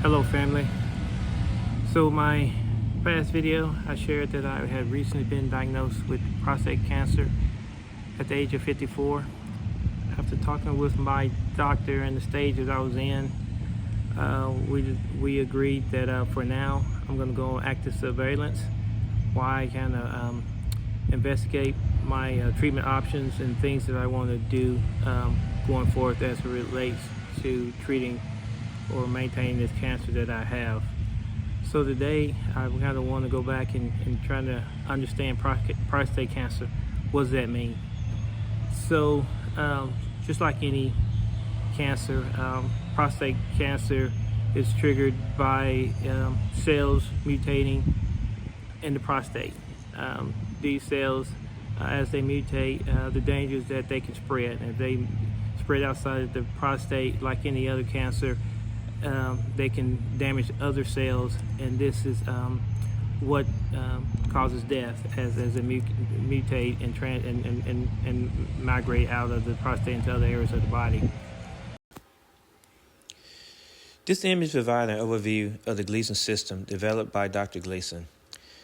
Hello family. So my past video I shared that I had recently been diagnosed with prostate cancer at the age of 54. After talking with my doctor and the stages I was in, we agreed that for now I'm going to go on active surveillance while I kind of investigate my treatment options and things that I want to do going forward as it relates to treating or maintaining this cancer that I have. So today I kind of want to go back and try to understand prostate cancer. What does that mean? So just like any cancer, prostate cancer is triggered by cells mutating in the prostate. These cells, as they mutate, the danger is that they can spread. If they spread outside of the prostate, like any other cancer, they can damage other cells, and this is what causes death as they mutate and migrate out of the prostate into other areas of the body. This image provides an overview of the Gleason system developed by Dr. Gleason.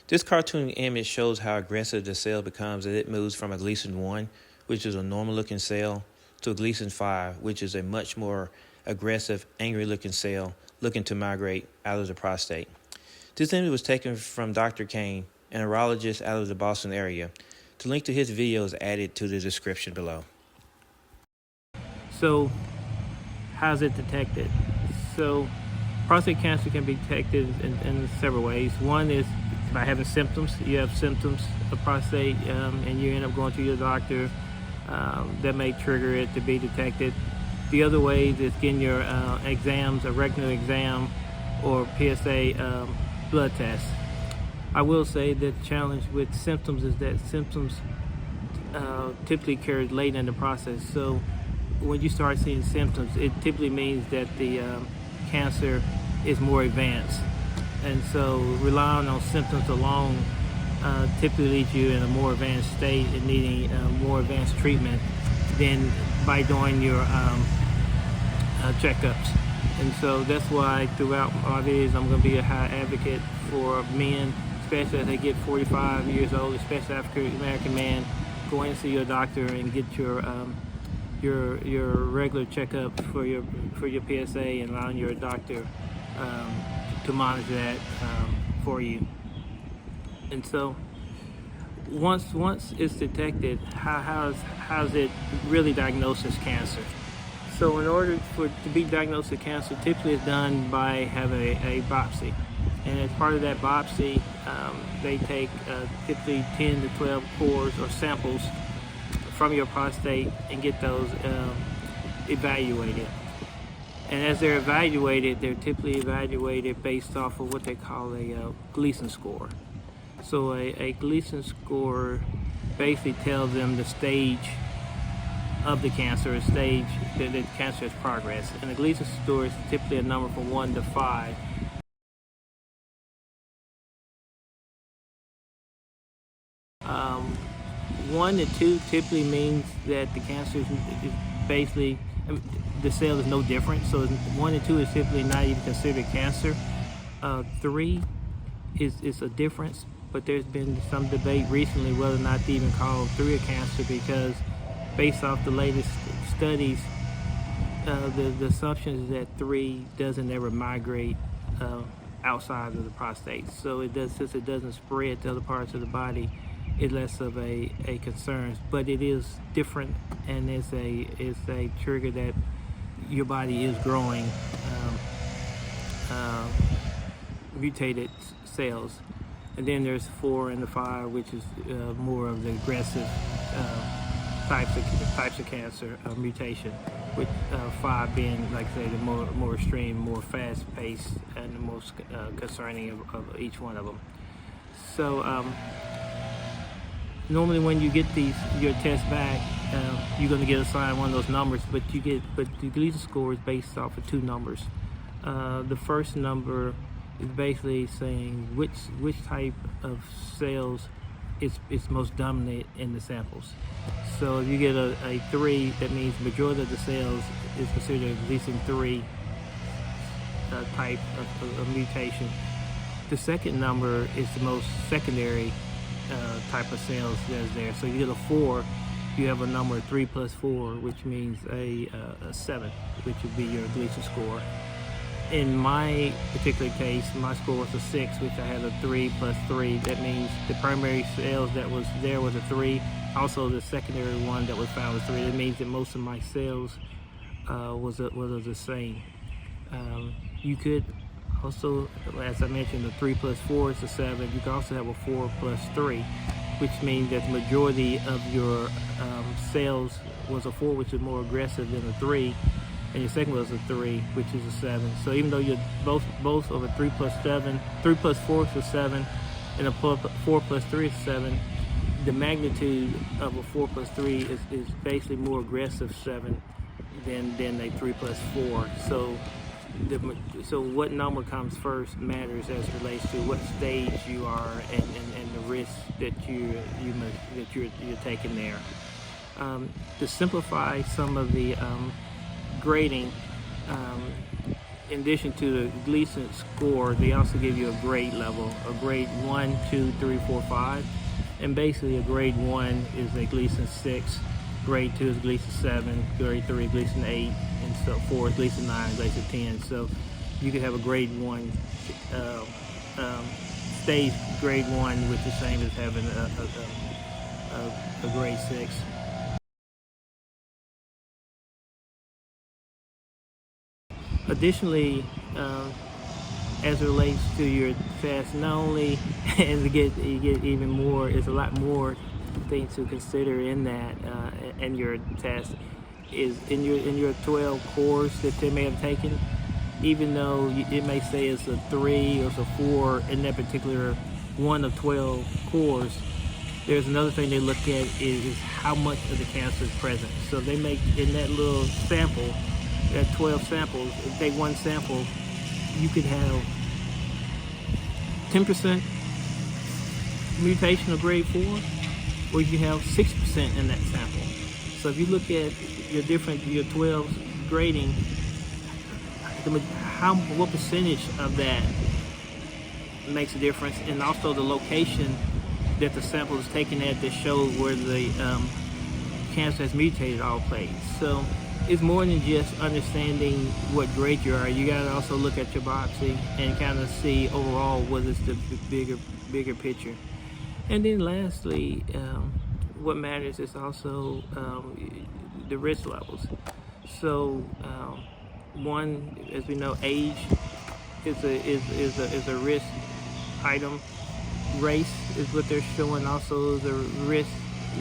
This cartoon image shows how aggressive the cell becomes as it moves from a Gleason 1, which is a normal-looking cell, to a Gleason 5, which is a much more aggressive, angry-looking cell looking to migrate out of the prostate. This image was taken from Dr. Kane, a neurologist out of the Boston area. The link to his video is added to the description below. So, how's it detected? So, prostate cancer can be detected in several ways. One is by having symptoms. You have symptoms of prostate and you end up going to your doctor. That may trigger it to be detected. The other way is getting your exams, a rectal exam or PSA blood test. I will say that the challenge with symptoms is that symptoms typically occur late in the process. So when you start seeing symptoms, it typically means that the cancer is more advanced. And so relying on symptoms alone typically leads you in a more advanced state and needing more advanced treatment than by doing your checkups. And so that's why throughout my videos I'm going to be a high advocate for men, especially as they get 45 years old, especially African American men. Go in and see your doctor and get your regular checkup for your PSA, and allowing your doctor to monitor that for you. And so once it's detected, how's it really diagnosed as cancer? So in order to be diagnosed with cancer, typically it's done by having a biopsy. And as part of that biopsy, they take typically 10 to 12 cores or samples from your prostate and get those evaluated. And as they're evaluated, they're typically evaluated based off of what they call a Gleason score. So a Gleason score basically tells them the stage of the cancer, a stage that the cancer has progressed. And the Gleason score is typically a number from 1 to 5. One to 2 typically means that the cancer is basically, the cell is no different. So 1 and 2 is typically not even considered cancer. 3 is a difference, but there's been some debate recently whether or not to even call 3 a cancer, because based off the latest studies, the assumption is that 3 doesn't ever migrate outside of the prostate. So since it doesn't spread to other parts of the body, it's less of a concern. But it is different, and it's a trigger that your body is growing mutated cells. And then there's 4 and the 5, which is more of the aggressive types of cancer mutation, with 5 being, like I say, the more extreme, more fast-paced, and the most concerning of each one of them. So normally when you get your test back, you're going to get assigned one of those numbers, but the Gleason score is based off of 2 numbers. The first number is basically saying which type of cells is most dominant in the samples. So if you get a 3, that means the majority of the cells is considered Gleason 3 type of mutation. The second number is the most secondary type of cells that's there. So you get a 4, you have a number 3 plus 4, which means a 7, which would be your Gleason score. In my particular case, my score was a 6, which I had a 3 plus 3. That means the primary cells that was there was a 3. Also, the secondary one that was found was 3. That means that most of my cells was the same. You could also, as I mentioned, the 3 plus 4 is a 7. You can also have a 4 plus 3, which means that the majority of your cells was a 4, which is more aggressive than a 3. And your second was a 3, which is a 7. So even though you're both of a 3 plus 7, 3 plus 4 is a 7, and a 4 plus 3 is 7, the magnitude of a 4 plus 3 is basically more aggressive 7 than a 3 plus 4. So what number comes first matters as it relates to what stage you are and the risk that you're taking there. To simplify some of the grading, in addition to the Gleason score, they also give you a grade level, a grade 1, 2, 3, 4, 5. And basically a grade 1 is a Gleason 6, grade 2 is Gleason 7, grade 3 is Gleason 8, and so 4 is Gleason 9, Gleason 10. So you could have a grade 1, stage grade 1, which is the same as having a grade 6. Additionally, as it relates to your test, not only as you get even more, it's a lot more things to consider in that in your test is in your 12 cores that they may have taken. Even though it may say it's a 3 or it's a 4 in that particular one of 12 cores, there's another thing they look at is how much of the cancer is present. So they make in that little sample, at 12 samples, if they take one sample, you could have 10% mutation of grade 4, or you have 6% in that sample. So if you look at your 12 grading, what percentage of that makes a difference, and also the location that the sample is taken at that shows where the cancer has mutated all plays. So it's more than just understanding what grade you are. You got to also look at your biopsy and kind of see overall what is the bigger picture. And then lastly, what matters is also the risk levels. So one, as we know, age is a risk item. Race is what they're showing. Also the risk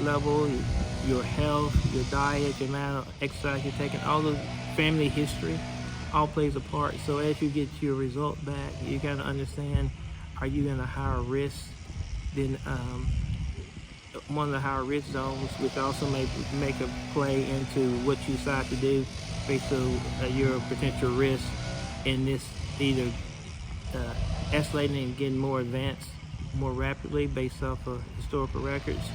level, your health, your diet, the amount of exercise you're taking, all the family history all plays a part. So as you get your result back, you got to understand, are you in a higher risk than one of the higher risk zones, which also may make a play into what you decide to do based on your potential risk in this, either escalating and getting more advanced more rapidly based off of historical records,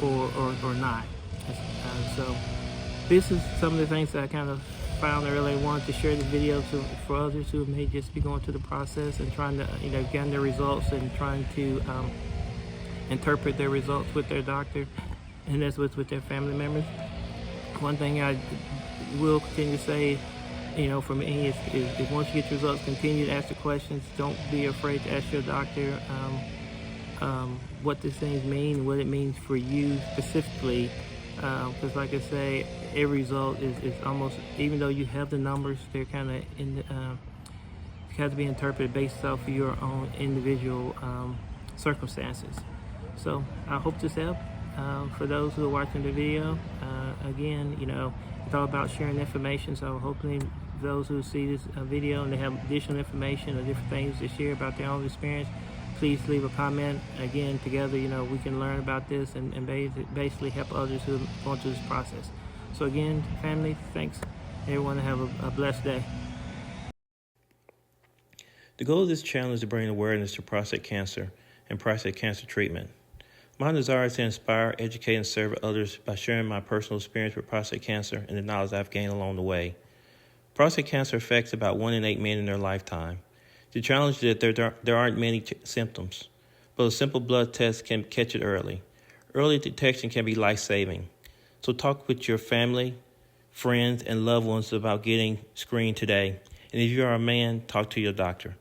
or not. So this is some of the things that I kind of found earlier. I wanted to share the video for others who may just be going through the process and trying to, get their results and trying to interpret their results with their doctor, and that's with their family members. One thing I will continue to say, for me, is once you get your results, continue to ask the questions. Don't be afraid to ask your doctor what these things mean, what it means for you specifically. Because like I say, every result is almost, even though you have the numbers, they're kind of have to be interpreted based off of your own individual circumstances. So I hope this helped. For those who are watching the video, again, it's all about sharing information. So hopefully those who see this video and they have additional information or different things to share about their own experience, please leave a comment. Again, together, we can learn about this and basically help others who are going through this process. So again, family, thanks. Everyone have a blessed day. The goal of this channel is to bring awareness to prostate cancer and prostate cancer treatment. My desire is to inspire, educate, and serve others by sharing my personal experience with prostate cancer and the knowledge I've gained along the way. Prostate cancer affects about 1 in 8 men in their lifetime. The challenge is that there aren't many symptoms, but a simple blood test can catch it early. Early detection can be life-saving. So talk with your family, friends, and loved ones about getting screened today. And if you are a man, talk to your doctor.